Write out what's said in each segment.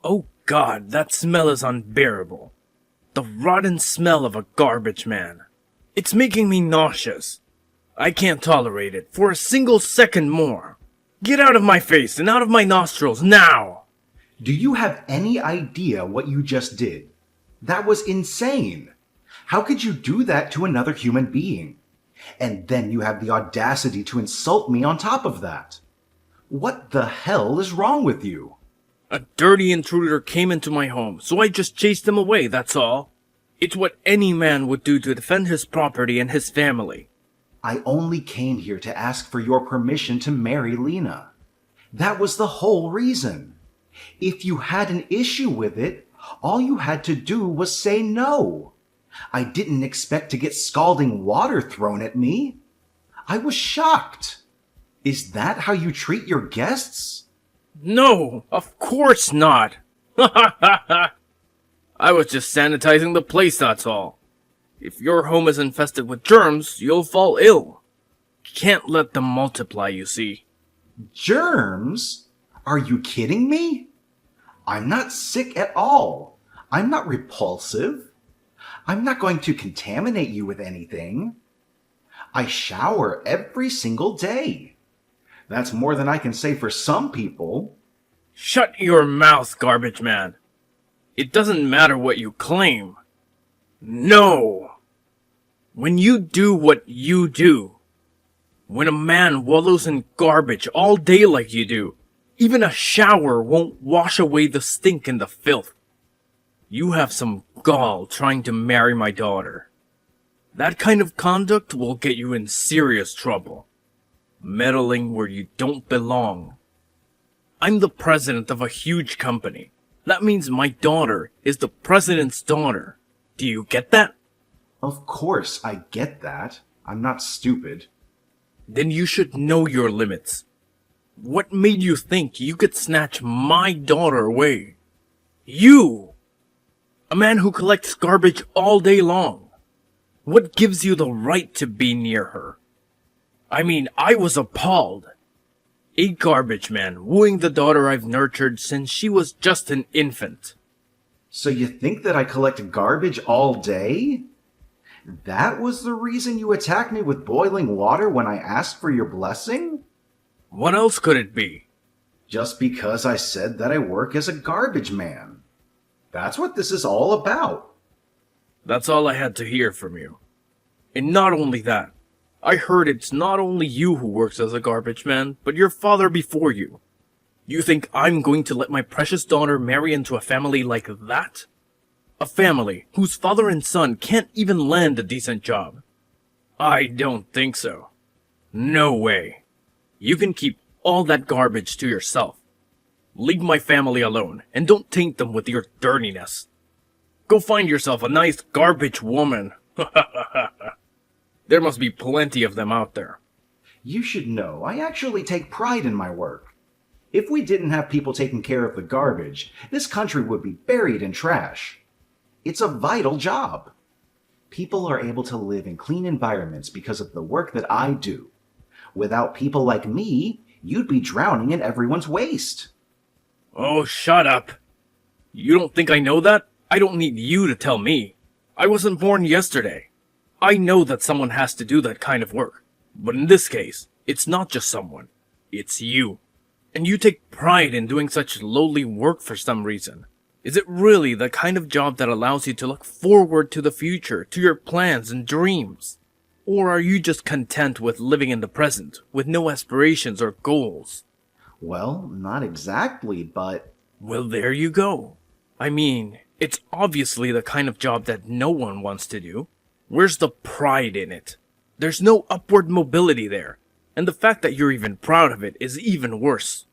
Oh God, that smell is unbearable. The rotten smell of a garbage man. It's making me nauseous. I can't tolerate it for a single second more. Get out of my face and out of my nostrils now! Do you have any idea what you just did? That was insane. How could you do that to another human being? And then you have the audacity to insult me on top of that. What the hell is wrong with you? A dirty intruder came into my home, so I just chased him away, that's all. It's what any man would do to defend his property and his family. I only came here to ask for your permission to marry Lena. That was the whole reason. If you had an issue with it, all you had to do was say no. I didn't expect to get scalding water thrown at me. I was shocked. Is that how you treat your guests? No, of course not. I was just sanitizing the place, that's all. If your home is infested with germs, you'll fall ill. Can't let them multiply, you see. Germs? Are you kidding me? I'm not sick at all. I'm not repulsive. I'm not going to contaminate you with anything. I shower every single day. That's more than I can say for some people. Shut your mouth, garbage man. It doesn't matter what you claim. No. When you do what you do, when a man wallows in garbage all day like you do, even a shower won't wash away the stink and the filth. You have some gall trying to marry my daughter. That kind of conduct will get you in serious trouble. Meddling where you don't belong. I'm the president of a huge company. That means my daughter is the president's daughter. Do you get that? Of course I get that. I'm not stupid. Then you should know your limits. What made you think you could snatch my daughter away? You! A man who collects garbage all day long. What gives you the right to be near her? I mean, I was appalled. A garbage man wooing the daughter I've nurtured since she was just an infant. So you think that I collect garbage all day? That was the reason you attacked me with boiling water when I asked for your blessing? What else could it be? Just because I said that I work as a garbage man. That's what this is all about. That's all I had to hear from you. And not only that, I heard it's not only you who works as a garbage man, but your father before you. You think I'm going to let my precious daughter marry into a family like that? A family whose father and son can't even land a decent job? I don't think so. No way. You can keep all that garbage to yourself. Leave my family alone, and don't taint them with your dirtiness. Go find yourself a nice garbage woman. There must be plenty of them out there. You should know, I actually take pride in my work. If we didn't have people taking care of the garbage, this country would be buried in trash. It's a vital job. People are able to live in clean environments because of the work that I do. Without people like me, you'd be drowning in everyone's waste. Oh, shut up. You don't think I know that? I don't need you to tell me. I wasn't born yesterday. I know that someone has to do that kind of work. But in this case, it's not just someone. It's you. And you take pride in doing such lowly work for some reason. Is it really the kind of job that allows you to look forward to the future, to your plans and dreams? Or are you just content with living in the present, with no aspirations or goals? Well, not exactly, but... Well, there you go. I mean, it's obviously the kind of job that no one wants to do. Where's the pride in it? There's no upward mobility there. And the fact that you're even proud of it is even worse.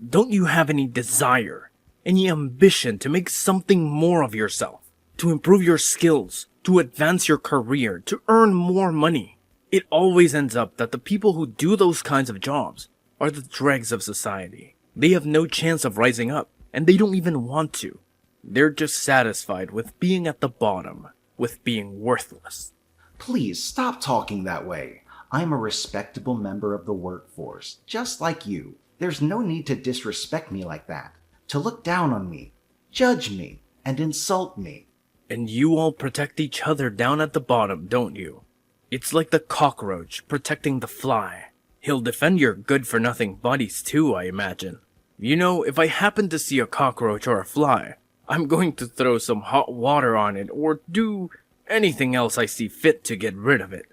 Don't you have any desire, any ambition to make something more of yourself? To improve your skills, to advance your career, to earn more money? It always ends up that the people who do those kinds of jobs are the dregs of society. They have no chance of rising up, and they don't even want to. They're just satisfied with being at the bottom, with being worthless. Please stop talking that way. I'm a respectable member of the workforce, just like you. There's no need to disrespect me like that, to look down on me. judge me, and insult me. And you all protect each other down at the bottom, don't you? It's like the cockroach protecting the fly. He'll defend your good-for-nothing buddies too, I imagine. You know, if I happen to see a cockroach or a fly, I'm going to throw some hot water on it or do anything else I see fit to get rid of it.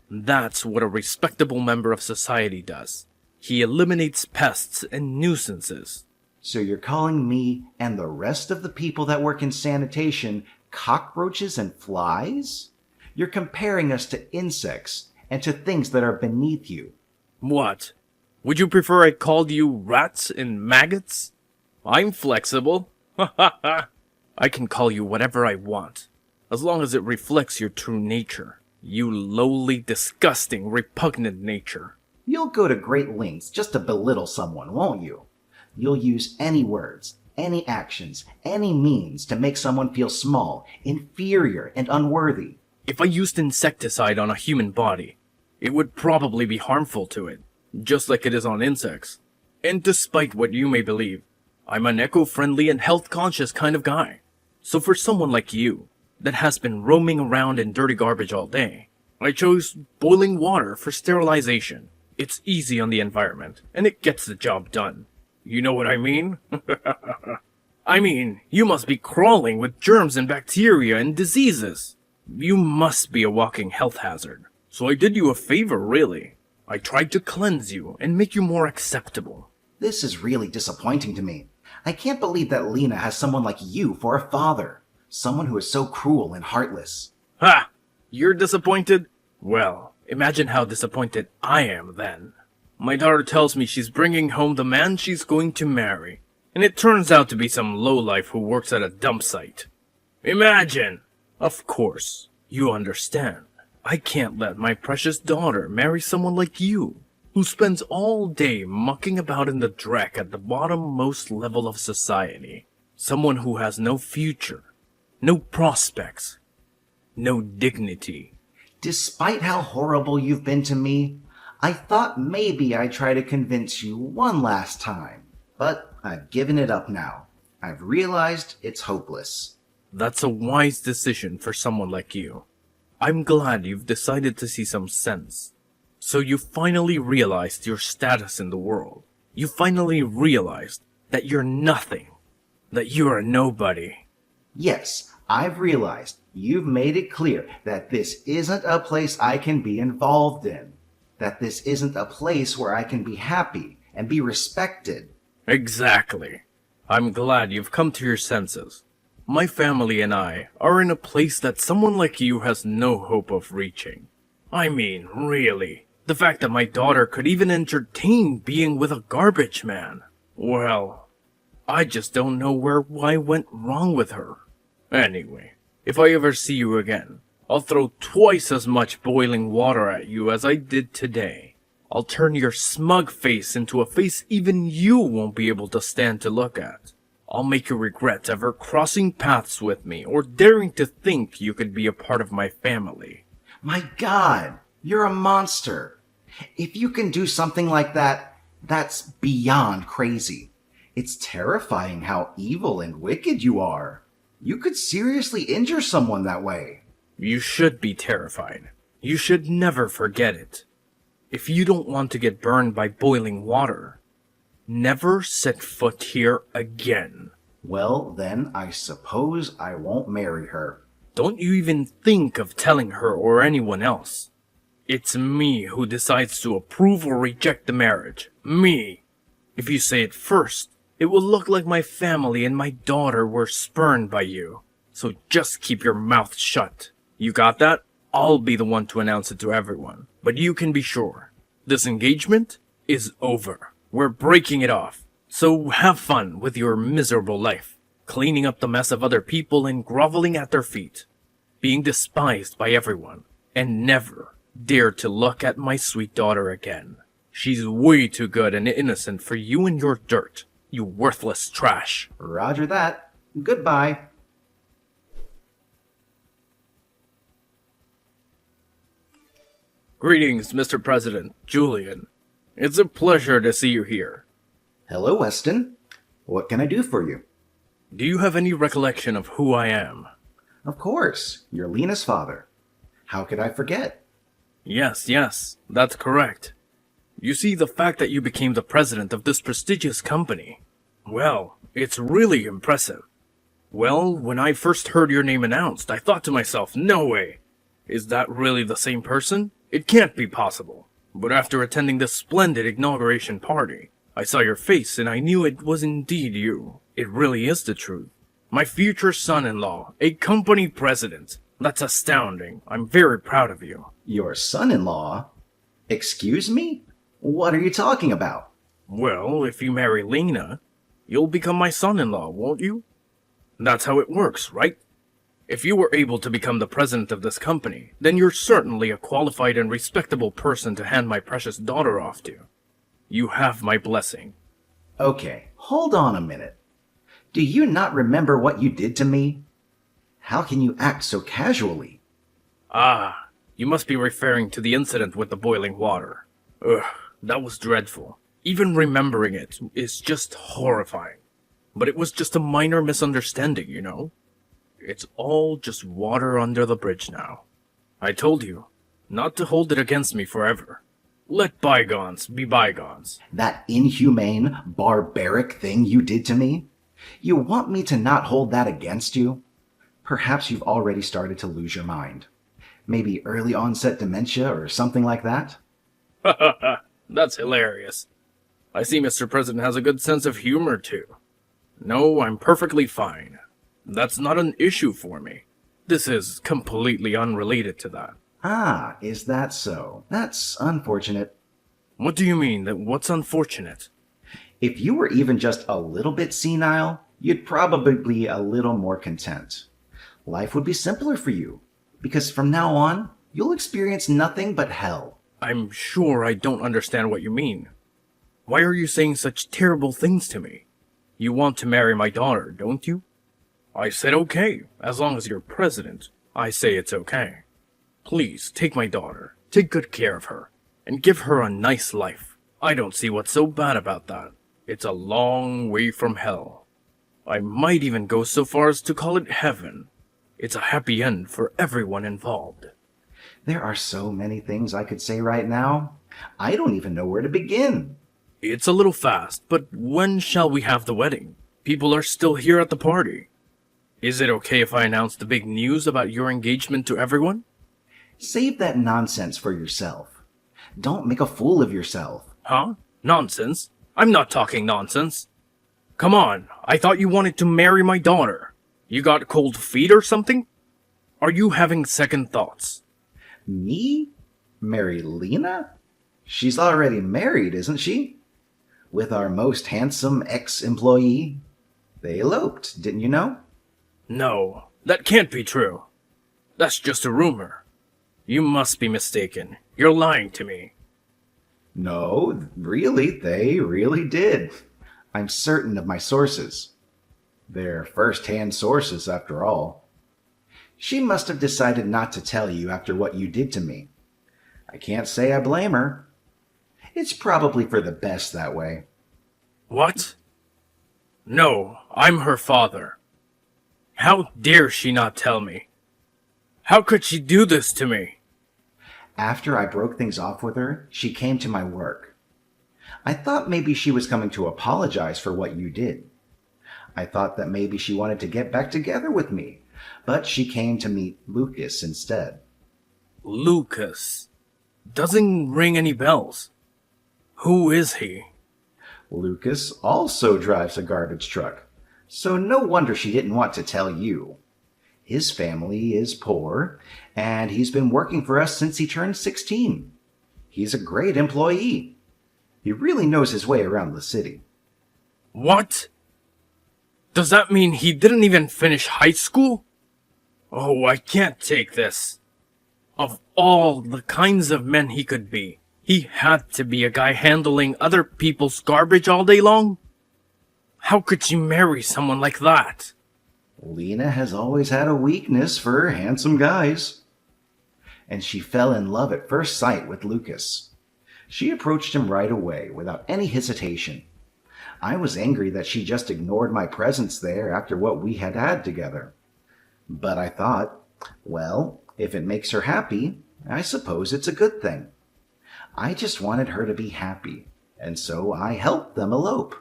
That's what a respectable member of society does. He eliminates pests and nuisances. So you're calling me and the rest of the people that work in sanitation cockroaches and flies? You're comparing us to insects and to things that are beneath you. What? Would you prefer I called you rats and maggots? I'm flexible. Ha ha ha. I can call you whatever I want, as long as it reflects your true nature. You lowly, disgusting, repugnant nature. You'll go to great lengths just to belittle someone, won't you? You'll use any words, any actions, any means to make someone feel small, inferior, and unworthy. If I used insecticide on a human body, it would probably be harmful to it, just like it is on insects. And despite what you may believe, I'm an eco-friendly and health-conscious kind of guy. So for someone like you, that has been roaming around in dirty garbage all day, I chose boiling water for sterilization. It's easy on the environment, and it gets the job done. You know what I mean? I mean, you must be crawling with germs and bacteria and diseases. You must be a walking health hazard. So I did you a favor, really. I tried to cleanse you and make you more acceptable. This is really disappointing to me. I can't believe that Lena has someone like you for a father. Someone who is so cruel and heartless. Ha! You're disappointed? Well, imagine how disappointed I am then. My daughter tells me she's bringing home the man she's going to marry, and it turns out to be some lowlife who works at a dump site. Imagine! Of course, you understand. I can't let my precious daughter marry someone like you, who spends all day mucking about in the dreck at the bottommost level of society. Someone who has no future, no prospects, no dignity. Despite how horrible you've been to me, I thought maybe I'd try to convince you one last time. But I've given it up now. I've realized it's hopeless. That's a wise decision for someone like you. I'm glad you've decided to see some sense. So you finally realized your status in the world. You finally realized that you're nothing. That you're a nobody. Yes, I've realized you've made it clear that this isn't a place I can be involved in. That this isn't a place where I can be happy and be respected. Exactly. I'm glad you've come to your senses. My family and I are in a place that someone like you has no hope of reaching. I mean, really, the fact that my daughter could even entertain being with a garbage man. Well, I just don't know where I went wrong with her. Anyway, if I ever see you again, I'll throw twice as much boiling water at you as I did today. I'll turn your smug face into a face even you won't be able to stand to look at. I'll make you regret ever crossing paths with me or daring to think you could be a part of my family. My God, you're a monster. If you can do something like that, that's beyond crazy. It's terrifying how evil and wicked you are. You could seriously injure someone that way. You should be terrified. You should never forget it. If you don't want to get burned by boiling water, never set foot here again. Well, then I suppose I won't marry her. Don't you even think of telling her or anyone else. It's me who decides to approve or reject the marriage. Me. If you say it first, it will look like my family and my daughter were spurned by you. So just keep your mouth shut. You got that? I'll be the one to announce it to everyone. But you can be sure, this engagement is over. We're breaking it off. So have fun with your miserable life, cleaning up the mess of other people and groveling at their feet, being despised by everyone, and never dare to look at my sweet daughter again. She's way too good and innocent for you and your dirt, you worthless trash. Roger that. Goodbye. Greetings, Mr. President, Julian. It's a pleasure to see you here. Hello, Weston. What can I do for you? Do you have any recollection of who I am? Of course, you're Lena's father. How could I forget? Yes, that's correct. You see, the fact that you became the president of this prestigious company, well, it's really impressive. Well, when I first heard your name announced, I thought to myself, no way. Is that really the same person? It can't be possible. But after attending this splendid inauguration party, I saw your face and I knew it was indeed you. It really is the truth. My future son-in-law, a company president. That's astounding. I'm very proud of you. Your son-in-law? Excuse me? What are you talking about? Well, if you marry Lena, you'll become my son-in-law, won't you? That's how it works, right? If you were able to become the president of this company, then you're certainly a qualified and respectable person to hand my precious daughter off to. You have my blessing. Okay, hold on a minute. Do you not remember what you did to me? How can you act so casually? Ah, you must be referring to the incident with the boiling water. Ugh, that was dreadful. Even remembering it is just horrifying. But it was just a minor misunderstanding, you know? It's all just water under the bridge now. I told you, not to hold it against me forever. Let bygones be bygones. That inhumane, barbaric thing you did to me? You want me to not hold that against you? Perhaps you've already started to lose your mind. Maybe early onset dementia or something like that? Ha ha ha, that's hilarious. I see Mr. President has a good sense of humor too. No, I'm perfectly fine. That's not an issue for me. This is completely unrelated to that. Ah, is that so? That's unfortunate. What do you mean that what's unfortunate? If you were even just a little bit senile, you'd probably be a little more content. Life would be simpler for you, because from now on, you'll experience nothing but hell. I'm sure I don't understand what you mean. Why are you saying such terrible things to me? You want to marry my daughter, don't you? I said okay, as long as you're president. I say it's okay. Please, take my daughter, take good care of her, and give her a nice life. I don't see what's so bad about that. It's a long way from hell. I might even go so far as to call it heaven. It's a happy end for everyone involved. There are so many things I could say right now. I don't even know where to begin. It's a little fast, but when shall we have the wedding? People are still here at the party. Is it okay if I announce the big news about your engagement to everyone? Save that nonsense for yourself. Don't make a fool of yourself. Huh? Nonsense? I'm not talking nonsense. Come on, I thought you wanted to marry my daughter. You got cold feet or something? Are you having second thoughts? Me? Marry Lena? She's already married, isn't she? With our most handsome ex-employee. They eloped, didn't you know? No, that can't be true. That's just a rumor. You must be mistaken. You're lying to me. No, really, they really did. I'm certain of my sources. They're first-hand sources, after all. She must have decided not to tell you after what you did to me. I can't say I blame her. It's probably for the best that way. What? No, I'm her father. How dare she not tell me? How could she do this to me? After I broke things off with her, she came to my work. I thought maybe she was coming to apologize for what you did. I thought that maybe she wanted to get back together with me, but she came to meet Lucas instead. Lucas? Doesn't ring any bells. Who is he? Lucas also drives a garbage truck, so no wonder she didn't want to tell you. His family is poor, and he's been working for us since he turned 16. He's a great employee. He really knows his way around the city. What? Does that mean he didn't even finish high school? Oh, I can't take this. Of all the kinds of men he could be, he had to be a guy handling other people's garbage all day long? How could she marry someone like that? Lena has always had a weakness for handsome guys. And she fell in love at first sight with Lucas. She approached him right away without any hesitation. I was angry that she just ignored my presence there after what we had had together. But I thought, well, if it makes her happy, I suppose it's a good thing. I just wanted her to be happy, and so I helped them elope.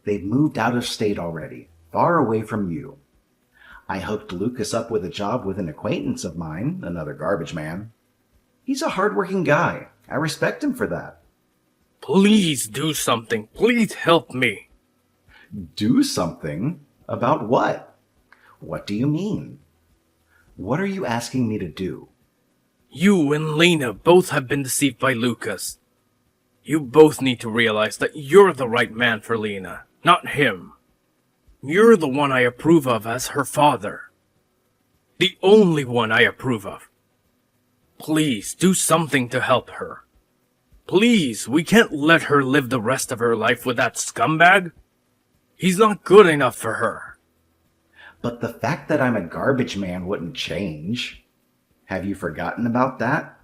They've moved out of state already, far away from you. I hooked Lucas up with a job with an acquaintance of mine, another garbage man. He's a hard-working guy. I respect him for that. Please do something. Please help me. Do something? About what? What do you mean? What are you asking me to do? You and Lena both have been deceived by Lucas. You both need to realize that you're the right man for Lena, not him. You're the one I approve of as her father. The only one I approve of. Please do something to help her. Please, we can't let her live the rest of her life with that scumbag. He's not good enough for her. But the fact that I'm a garbage man wouldn't change. Have you forgotten about that?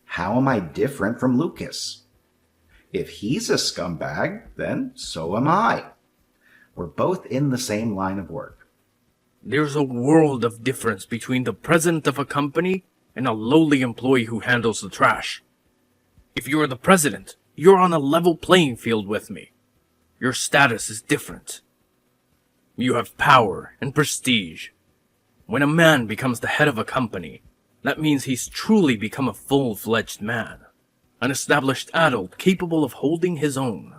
How am I different from Lucas? If he's a scumbag, then so am I. We're both in the same line of work. There's a world of difference between the president of a company and a lowly employee who handles the trash. If you're the president, you're on a level playing field with me. Your status is different. You have power and prestige. When a man becomes the head of a company, that means he's truly become a full-fledged man. An established adult capable of holding his own.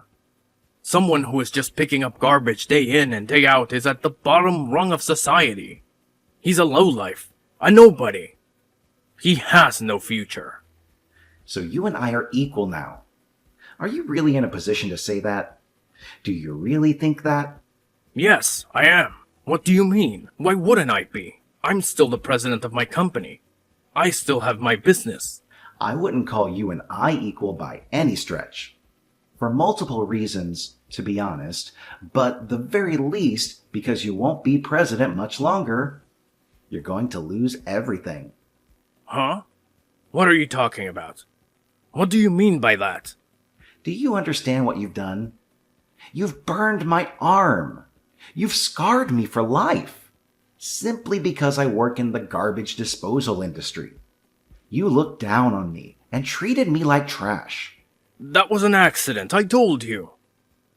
Someone who is just picking up garbage day in and day out is at the bottom rung of society. He's a lowlife, a nobody. He has no future. So you and I are equal now. Are you really in a position to say that? Do you really think that? Yes, I am. What do you mean? Why wouldn't I be? I'm still the president of my company. I still have my business. I wouldn't call you and I equal by any stretch. For multiple reasons, to be honest, but the very least because you won't be president much longer. You're going to lose everything. Huh? What are you talking about? What do you mean by that? Do you understand what you've done? You've burned my arm. You've scarred me for life. Simply because I work in the garbage disposal industry. You looked down on me and treated me like trash. That was an accident, I told you.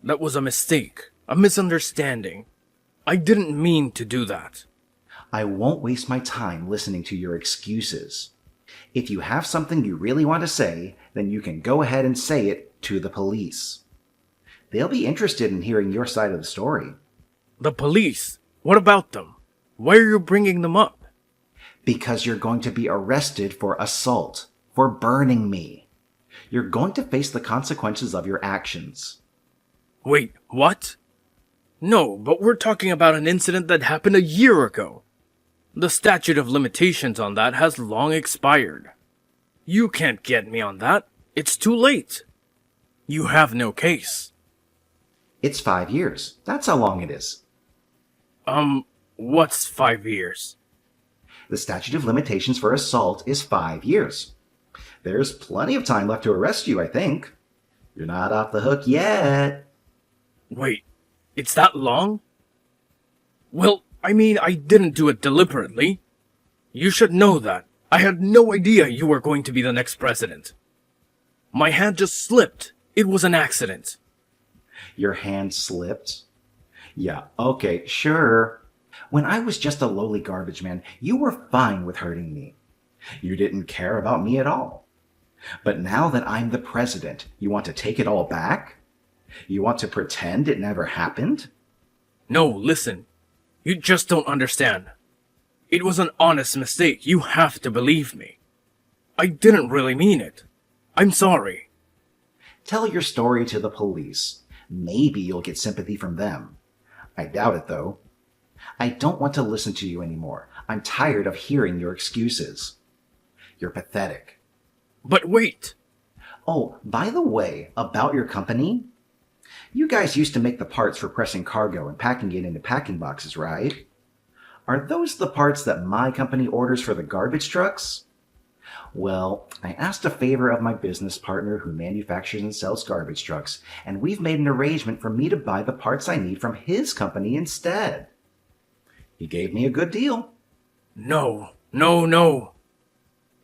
That was a mistake, a misunderstanding. I didn't mean to do that. I won't waste my time listening to your excuses. If you have something you really want to say, then you can go ahead and say it to the police. They'll be interested in hearing your side of the story. The police? What about them? Why are you bringing them up? Because you're going to be arrested for assault, for burning me. You're going to face the consequences of your actions. Wait, what? No, but we're talking about an incident that happened a year ago. The statute of limitations on that has long expired. You can't get me on that. It's too late. You have no case. It's 5 years. That's how long it is. What's 5 years? The statute of limitations for assault is 5 years. There's plenty of time left to arrest you, I think. You're not off the hook yet. Wait, it's that long? Well, I mean, I didn't do it deliberately. You should know that. I had no idea you were going to be the next president. My hand just slipped. It was an accident. Your hand slipped? Yeah, okay, sure. When I was just a lowly garbage man, you were fine with hurting me. You didn't care about me at all. But now that I'm the president, you want to take it all back? You want to pretend it never happened? No, listen. You just don't understand. It was an honest mistake. You have to believe me. I didn't really mean it. I'm sorry. Tell your story to the police. Maybe you'll get sympathy from them. I doubt it, though. I don't want to listen to you anymore. I'm tired of hearing your excuses. You're pathetic. But wait. Oh, by the way, about your company. You guys used to make the parts for pressing cargo and packing it into packing boxes, right? Are those the parts that my company orders for the garbage trucks? Well, I asked a favor of my business partner who manufactures and sells garbage trucks, and we've made an arrangement for me to buy the parts I need from his company instead. He gave me a good deal. No, no, no.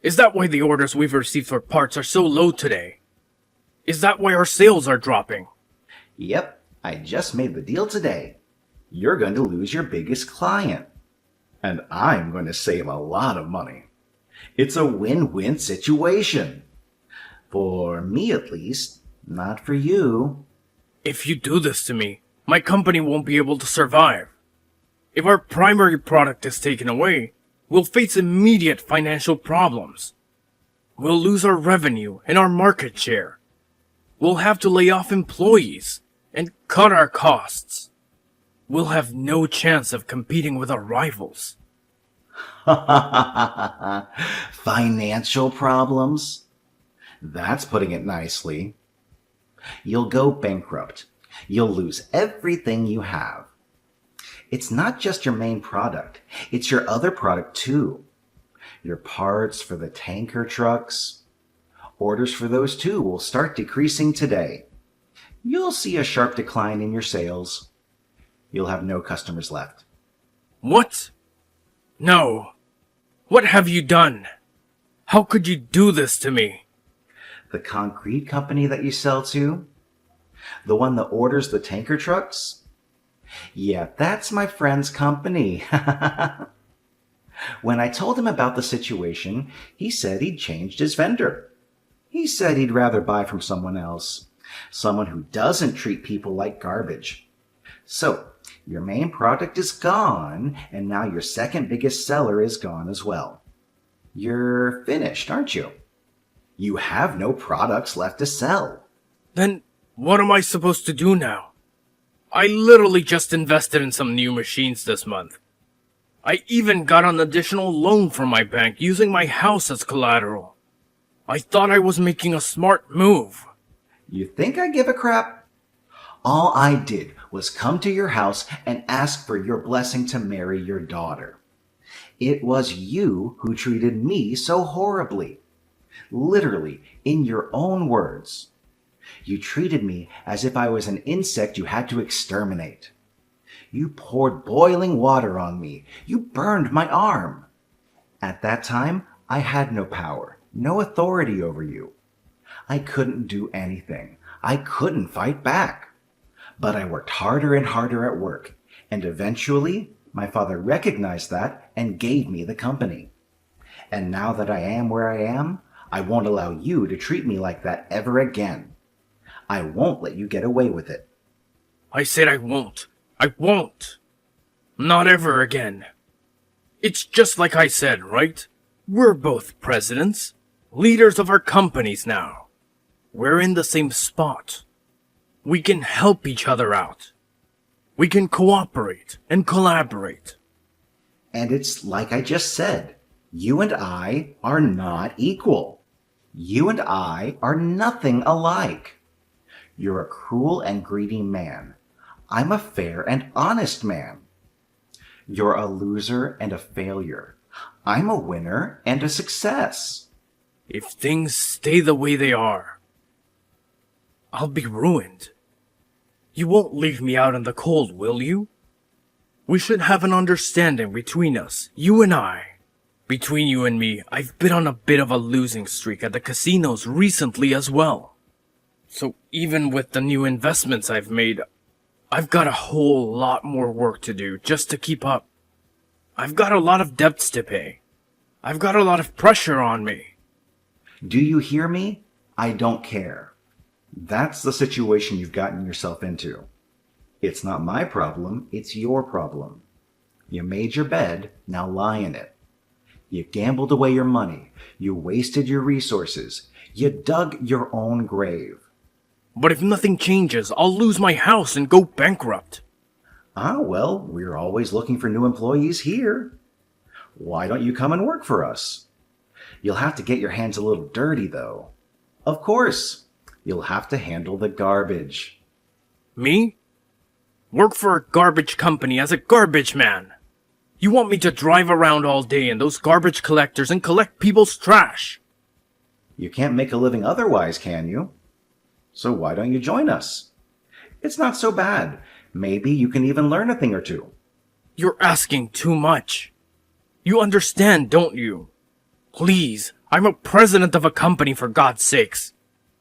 Is that why the orders we've received for parts are so low today? Is that why our sales are dropping? Yep, I just made the deal today. You're going to lose your biggest client. And I'm going to save a lot of money. It's a win-win situation. For me, at least. Not for you. If you do this to me, my company won't be able to survive. If our primary product is taken away, we'll face immediate financial problems. We'll lose our revenue and our market share. We'll have to lay off employees and cut our costs. We'll have no chance of competing with our rivals. Financial problems? That's putting it nicely. You'll go bankrupt. You'll lose everything you have. It's not just your main product. It's your other product too. Your parts for the tanker trucks. Orders for those too will start decreasing today. You'll see a sharp decline in your sales. You'll have no customers left. What? No. What have you done? How could you do this to me? The concrete company that you sell to? The one that orders the tanker trucks? Yeah, that's my friend's company. When I told him about the situation, he said he'd changed his vendor. He said he'd rather buy from someone else. Someone who doesn't treat people like garbage. So, your main product is gone, and now your second biggest seller is gone as well. You're finished, aren't you? You have no products left to sell. Then what am I supposed to do now? I literally just invested in some new machines this month. I even got an additional loan from my bank using my house as collateral. I thought I was making a smart move. You think I give a crap? All I did was come to your house and ask for your blessing to marry your daughter. It was you who treated me so horribly. Literally, in your own words. You treated me as if I was an insect you had to exterminate. You poured boiling water on me. You burned my arm. At that time, I had no power, no authority over you. I couldn't do anything. I couldn't fight back. But I worked harder and harder at work, and eventually my father recognized that and gave me the company. And now that I am where I am, I won't allow you to treat me like that ever again. I won't let you get away with it. I said I won't. I won't. Not ever again. It's just like I said, right? We're both presidents, leaders of our companies now. We're in the same spot. We can help each other out. We can cooperate and collaborate. And it's like I just said, you and I are not equal. You and I are nothing alike. You're a cruel and greedy man. I'm a fair and honest man. You're a loser and a failure. I'm a winner and a success. If things stay the way they are, I'll be ruined. You won't leave me out in the cold, will you? We should have an understanding between us, you and I. Between you and me, I've been on a bit of a losing streak at the casinos recently as well. So even with the new investments I've made, I've got a whole lot more work to do just to keep up. I've got a lot of debts to pay. I've got a lot of pressure on me. Do you hear me? I don't care. That's the situation you've gotten yourself into. It's not my problem, it's your problem. You made your bed, now lie in it. You gambled away your money. You wasted your resources. You dug your own grave. But if nothing changes, I'll lose my house and go bankrupt. Well, we're always looking for new employees here. Why don't you come and work for us? You'll have to get your hands a little dirty, though. Of course, you'll have to handle the garbage. Me? Work for a garbage company as a garbage man? You want me to drive around all day in those garbage collectors and collect people's trash? You can't make a living otherwise, can you? So why don't you join us? It's not so bad. Maybe you can even learn a thing or two. You're asking too much. You understand, don't you? Please, I'm a president of a company, for God's sakes.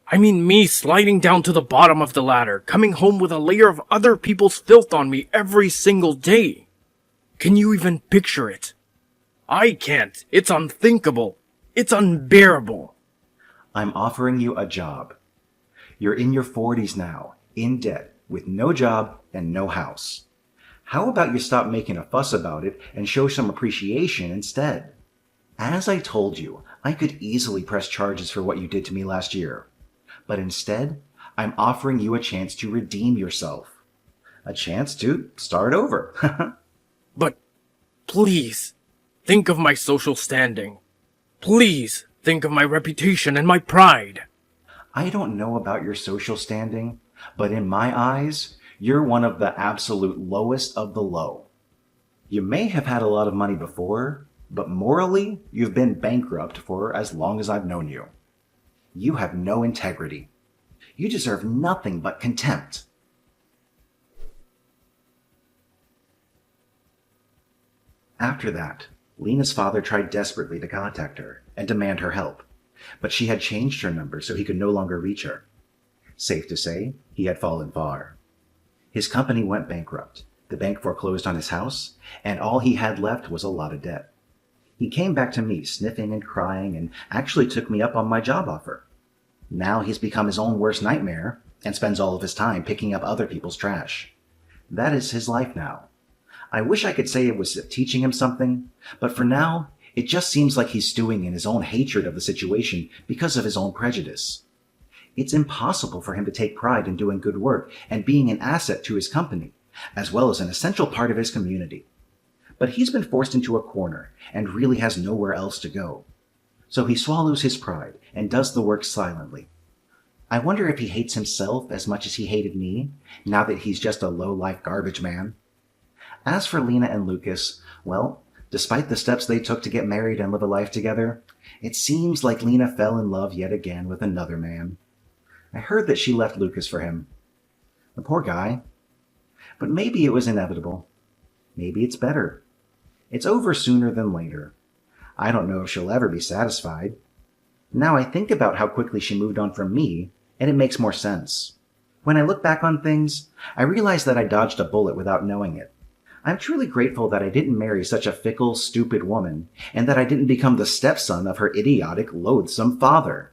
I mean me sliding down to the bottom of the ladder, coming home with a layer of other people's filth on me every single day. Can you even picture it? I can't. It's unthinkable. It's unbearable. I'm offering you a job. You're in your 40s now, in debt, with no job and no house. How about you stop making a fuss about it and show some appreciation instead? As I told you, I could easily press charges for what you did to me last year. But instead, I'm offering you a chance to redeem yourself. A chance to start over. But please, think of my social standing. Please, think of my reputation and my pride. I don't know about your social standing, but in my eyes, you're one of the absolute lowest of the low. You may have had a lot of money before, but morally, you've been bankrupt for as long as I've known you. You have no integrity. You deserve nothing but contempt. After that, Lena's father tried desperately to contact her and demand her help, but she had changed her number so he could no longer reach her. Safe to say, he had fallen far. His company went bankrupt, the bank foreclosed on his house, and all he had left was a lot of debt. He came back to me sniffing and crying and actually took me up on my job offer. Now he's become his own worst nightmare and spends all of his time picking up other people's trash. That is his life now. I wish I could say it was teaching him something, but for now, it just seems like he's stewing in his own hatred of the situation because of his own prejudice. It's impossible for him to take pride in doing good work and being an asset to his company, as well as an essential part of his community. But he's been forced into a corner and really has nowhere else to go. So he swallows his pride and does the work silently. I wonder if he hates himself as much as he hated me, now that he's just a low-life garbage man. As for Lena and Lucas, well, despite the steps they took to get married and live a life together, it seems like Lena fell in love yet again with another man. I heard that she left Lucas for him. The poor guy. But maybe it was inevitable. Maybe it's better. It's over sooner than later. I don't know if she'll ever be satisfied. Now I think about how quickly she moved on from me, and it makes more sense. When I look back on things, I realize that I dodged a bullet without knowing it. I'm truly grateful that I didn't marry such a fickle, stupid woman, and that I didn't become the stepson of her idiotic, loathsome father.